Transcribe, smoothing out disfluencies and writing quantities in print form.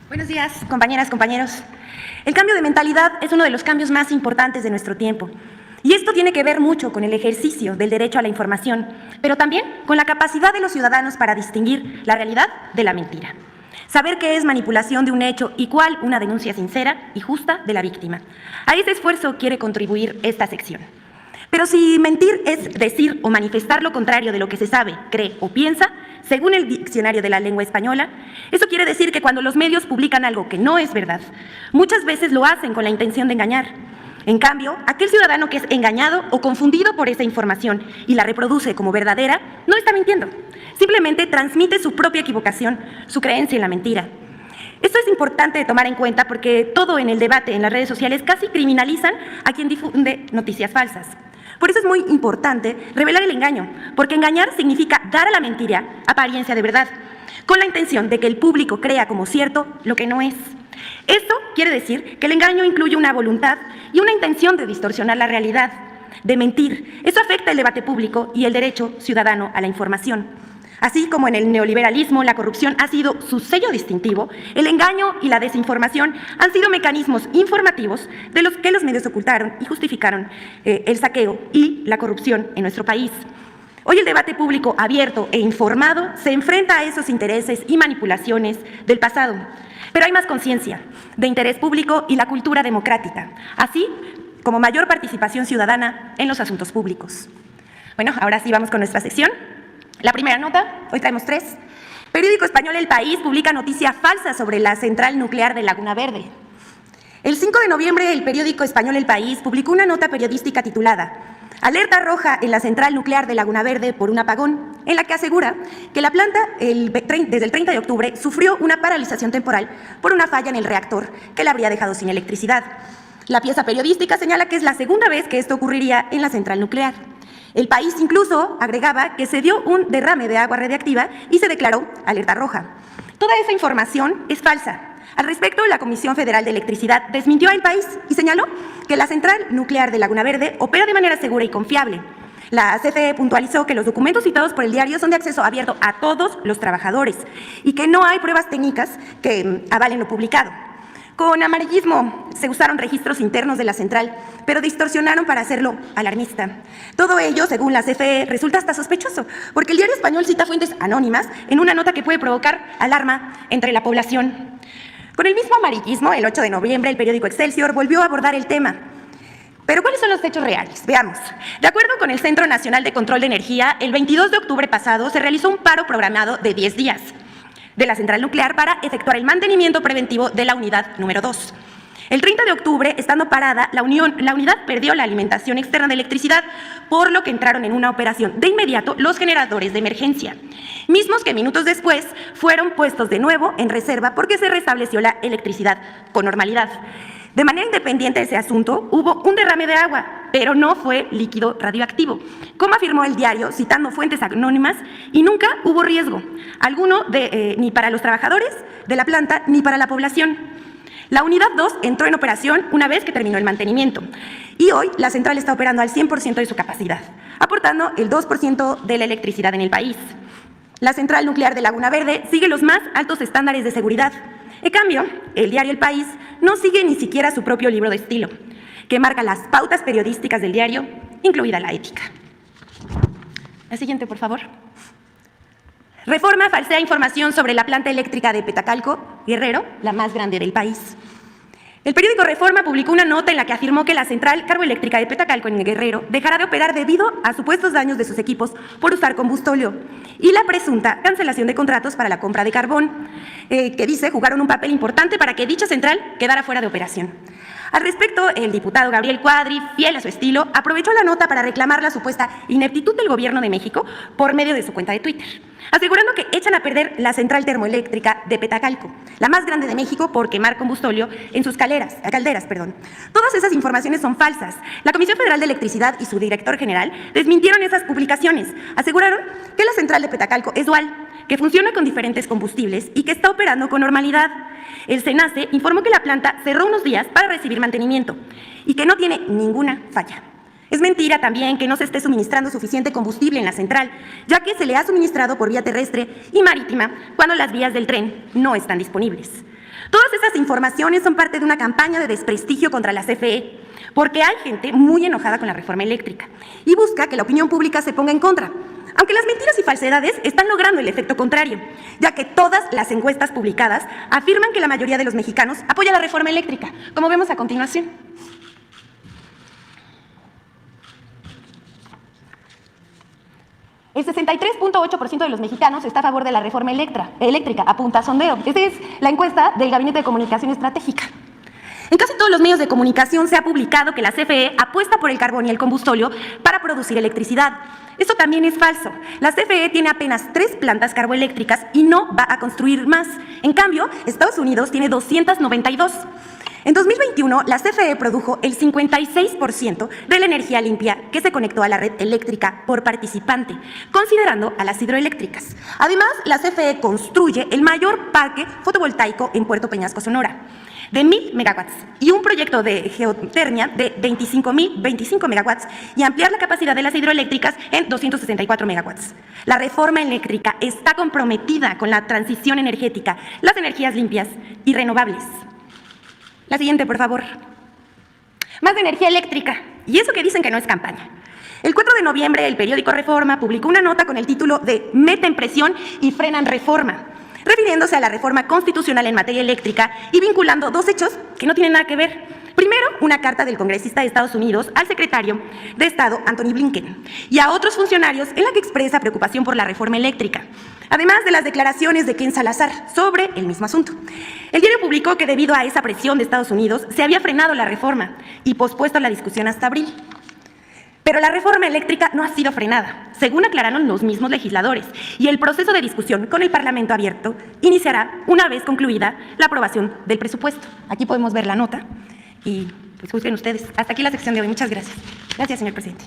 Buenos días, compañeras, compañeros. El cambio de mentalidad es uno de los cambios más importantes de nuestro tiempo. Y esto tiene que ver mucho con el ejercicio del derecho a la información, pero también con la capacidad de los ciudadanos para distinguir la realidad de la mentira. Saber qué es manipulación de un hecho y cuál una denuncia sincera y justa de la víctima. A ese esfuerzo quiere contribuir esta sección. Pero si mentir es decir o manifestar lo contrario de lo que se sabe, cree o piensa, según el diccionario de la lengua española, eso quiere decir que cuando los medios publican algo que no es verdad, muchas veces lo hacen con la intención de engañar. En cambio, aquel ciudadano que es engañado o confundido por esa información y la reproduce como verdadera, no está mintiendo. Simplemente transmite su propia equivocación, su creencia en la mentira. Esto es importante de tomar en cuenta porque todo en el debate en las redes sociales casi criminalizan a quien difunde noticias falsas. Por eso es muy importante revelar el engaño, porque engañar significa dar a la mentira apariencia de verdad, con la intención de que el público crea como cierto lo que no es. Esto quiere decir que el engaño incluye una voluntad y una intención de distorsionar la realidad, de mentir. Eso afecta el debate público y el derecho ciudadano a la información. Así como en el neoliberalismo la corrupción ha sido su sello distintivo, el engaño y la desinformación han sido mecanismos informativos de los que los medios ocultaron y justificaron el saqueo y la corrupción en nuestro país. Hoy el debate público abierto e informado se enfrenta a esos intereses y manipulaciones del pasado, pero hay más conciencia de interés público y la cultura democrática, así como mayor participación ciudadana en los asuntos públicos. Bueno, ahora sí vamos con nuestra sección. La primera nota, hoy traemos 3. Periódico español El País publica noticia falsa sobre la central nuclear de Laguna Verde. El 5 de noviembre, el periódico español El País publicó una nota periodística titulada Alerta roja en la central nuclear de Laguna Verde por un apagón, en la que asegura que la planta desde el 30 de octubre sufrió una paralización temporal por una falla en el reactor que la habría dejado sin electricidad. La pieza periodística señala que es la segunda vez que esto ocurriría en la central nuclear. El País incluso agregaba que se dio un derrame de agua radiactiva y se declaró alerta roja. Toda esa información es falsa. Al respecto, la Comisión Federal de Electricidad desmintió a El País y señaló que la central nuclear de Laguna Verde opera de manera segura y confiable. La CFE puntualizó que los documentos citados por el diario son de acceso abierto a todos los trabajadores y que no hay pruebas técnicas que avalen lo publicado. Con amarillismo se usaron registros internos de la central, pero distorsionaron para hacerlo alarmista. Todo ello, según la CFE, resulta hasta sospechoso, porque el diario español cita fuentes anónimas en una nota que puede provocar alarma entre la población. Con el mismo amarillismo, el 8 de noviembre, el periódico Excelsior volvió a abordar el tema. Pero ¿cuáles son los hechos reales? Veamos. De acuerdo con el Centro Nacional de Control de Energía, el 22 de octubre pasado se realizó un paro programado de 10 días de la central nuclear para efectuar el mantenimiento preventivo de la unidad número 2. El 30 de octubre, estando parada, la unidad perdió la alimentación externa de electricidad, por lo que entraron en una operación de inmediato los generadores de emergencia, mismos que minutos después fueron puestos de nuevo en reserva porque se restableció la electricidad con normalidad. De manera independiente de ese asunto, hubo un derrame de agua, pero no fue líquido radioactivo, como afirmó el diario, citando fuentes anónimas, y nunca hubo riesgo alguno ni para los trabajadores de la planta ni para la población. La unidad 2 entró en operación una vez que terminó el mantenimiento, y hoy la central está operando al 100% de su capacidad, aportando el 2% de la electricidad en el país. La central nuclear de Laguna Verde sigue los más altos estándares de seguridad. En cambio, el diario El País no sigue ni siquiera su propio libro de estilo, que marca las pautas periodísticas del diario, incluida la ética. La siguiente, por favor. Reforma falsea información sobre la planta eléctrica de Petacalco, Guerrero, la más grande del país. El periódico Reforma publicó una nota en la que afirmó que la central carboeléctrica de Petacalco en Guerrero dejará de operar debido a supuestos daños de sus equipos por usar combustóleo y la presunta cancelación de contratos para la compra de carbón, que dice jugaron un papel importante para que dicha central quedara fuera de operación. Al respecto, el diputado Gabriel Cuadri, fiel a su estilo, aprovechó la nota para reclamar la supuesta ineptitud del gobierno de México por medio de su cuenta de Twitter, asegurando que echan a perder la central termoeléctrica de Petacalco, la más grande de México por quemar combustóleo en sus calderas. Todas esas informaciones son falsas. La Comisión Federal de Electricidad y su director general desmintieron esas publicaciones. Aseguraron que la central de Petacalco es dual, que funciona con diferentes combustibles y que está operando con normalidad. El SENACE informó que la planta cerró unos días para recibir mantenimiento y que no tiene ninguna falla. Es mentira también que no se esté suministrando suficiente combustible en la central, ya que se le ha suministrado por vía terrestre y marítima cuando las vías del tren no están disponibles. Todas esas informaciones son parte de una campaña de desprestigio contra la CFE, porque hay gente muy enojada con la reforma eléctrica y busca que la opinión pública se ponga en contra. Aunque las mentiras y falsedades están logrando el efecto contrario, ya que todas las encuestas publicadas afirman que la mayoría de los mexicanos apoya la reforma eléctrica, como vemos a continuación. El 63.8% de los mexicanos está a favor de la reforma eléctrica, apunta sondeo. Esa es la encuesta del Gabinete de Comunicación Estratégica. En casi todos los medios de comunicación se ha publicado que la CFE apuesta por el carbón y el combustóleo para producir electricidad. Esto también es falso. La CFE tiene apenas 3 plantas carboeléctricas y no va a construir más. En cambio, Estados Unidos tiene 292. En 2021, la CFE produjo el 56% de la energía limpia que se conectó a la red eléctrica por participante, considerando a las hidroeléctricas. Además, la CFE construye el mayor parque fotovoltaico en Puerto Peñasco, Sonora, de 1,000 megawatts, y un proyecto de geotermia de 25 megawatts y ampliar la capacidad de las hidroeléctricas en 264 megawatts. La reforma eléctrica está comprometida con la transición energética, las energías limpias y renovables. La siguiente, por favor. Más de energía eléctrica. Y eso que dicen que no es campaña. El 4 de noviembre, el periódico Reforma publicó una nota con el título de "Meten presión y frenan reforma", refiriéndose a la reforma constitucional en materia eléctrica y vinculando 2 hechos que no tienen nada que ver. Primero, una carta del congresista de Estados Unidos al secretario de Estado, Antony Blinken, y a otros funcionarios en la que expresa preocupación por la reforma eléctrica, además de las declaraciones de Ken Salazar sobre el mismo asunto. El diario publicó que debido a esa presión de Estados Unidos se había frenado la reforma y pospuesto la discusión hasta abril. Pero la reforma eléctrica no ha sido frenada, según aclararon los mismos legisladores, y el proceso de discusión con el Parlamento abierto iniciará una vez concluida la aprobación del presupuesto. Aquí podemos ver la nota y pues juzguen ustedes. Hasta aquí la sección de hoy. Muchas gracias. Gracias, señor presidente.